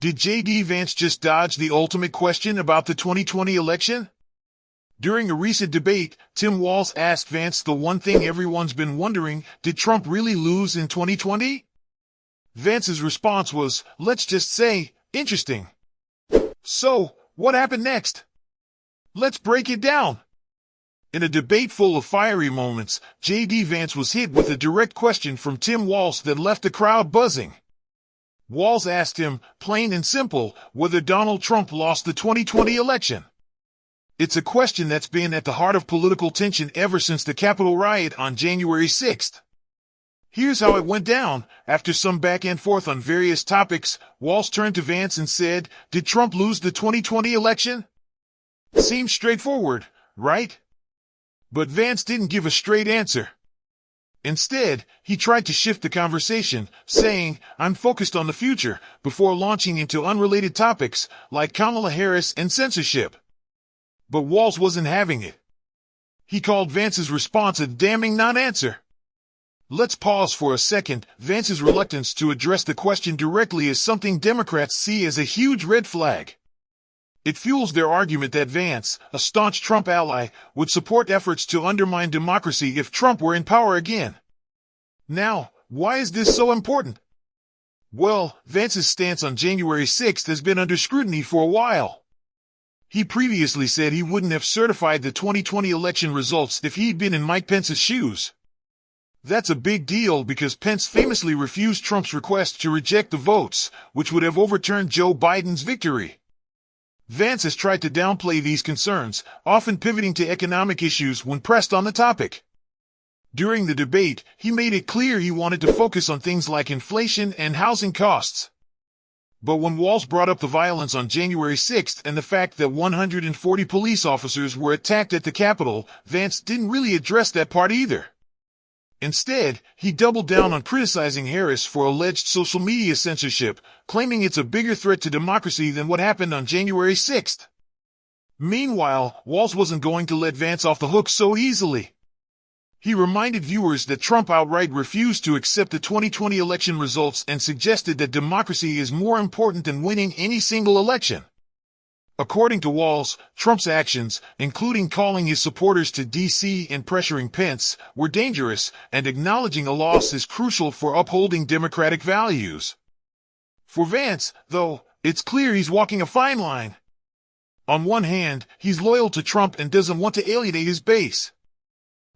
Did J.D. Vance just dodge the ultimate question about the 2020 election? During a recent debate, Tim Walz asked Vance the one thing everyone's been wondering: did Trump really lose in 2020? Vance's response was, let's just say, interesting. So, what happened next? Let's break it down. In a debate full of fiery moments, J.D. Vance was hit with a direct question from Tim Walz that left the crowd buzzing. Walz asked him, plain and simple, whether Donald Trump lost the 2020 election. It's a question that's been at the heart of political tension ever since the Capitol riot on January 6th. Here's how it went down. After some back and forth on various topics, Walz turned to Vance and said, did Trump lose the 2020 election? Seems straightforward, right? But Vance didn't give a straight answer. Instead, he tried to shift the conversation, saying, I'm focused on the future, before launching into unrelated topics, like Kamala Harris and censorship. But Walz wasn't having it. He called Vance's response a damning non-answer. Let's pause for a second. Vance's reluctance to address the question directly is something Democrats see as a huge red flag. It fuels their argument that Vance, a staunch Trump ally, would support efforts to undermine democracy if Trump were in power again. Now, why is this so important? Well, Vance's stance on January 6th has been under scrutiny for a while. He previously said he wouldn't have certified the 2020 election results if he'd been in Mike Pence's shoes. That's a big deal because Pence famously refused Trump's request to reject the votes, which would have overturned Joe Biden's victory. Vance has tried to downplay these concerns, often pivoting to economic issues when pressed on the topic. During the debate, he made it clear he wanted to focus on things like inflation and housing costs. But when Walz brought up the violence on January 6th and the fact that 140 police officers were attacked at the Capitol, Vance didn't really address that part either. Instead, he doubled down on criticizing Harris for alleged social media censorship, claiming it's a bigger threat to democracy than what happened on January 6th. Meanwhile, Walz wasn't going to let Vance off the hook so easily. He reminded viewers that Trump outright refused to accept the 2020 election results and suggested that democracy is more important than winning any single election. According to Walz, Trump's actions, including calling his supporters to D.C. and pressuring Pence, were dangerous, and acknowledging a loss is crucial for upholding democratic values. For Vance, though, it's clear he's walking a fine line. On one hand, he's loyal to Trump and doesn't want to alienate his base.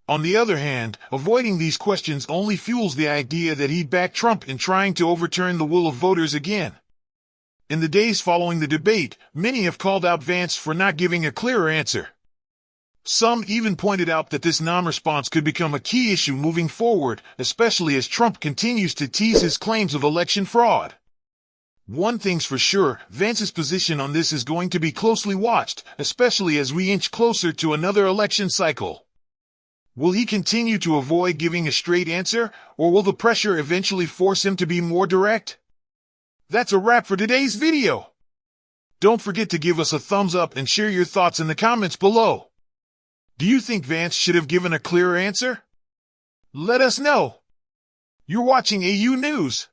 On the other hand, avoiding these questions only fuels the idea that he'd back Trump in trying to overturn the will of voters again. In the days following the debate, many have called out Vance for not giving a clearer answer. Some even pointed out that this non-response could become a key issue moving forward, especially as Trump continues to tease his claims of election fraud. One thing's for sure, Vance's position on this is going to be closely watched, especially as we inch closer to another election cycle. Will he continue to avoid giving a straight answer, or will the pressure eventually force him to be more direct? That's a wrap for today's video. Don't forget to give us a thumbs up and share your thoughts in the comments below. Do you think Vance should have given a clearer answer? Let us know. You're watching AU News.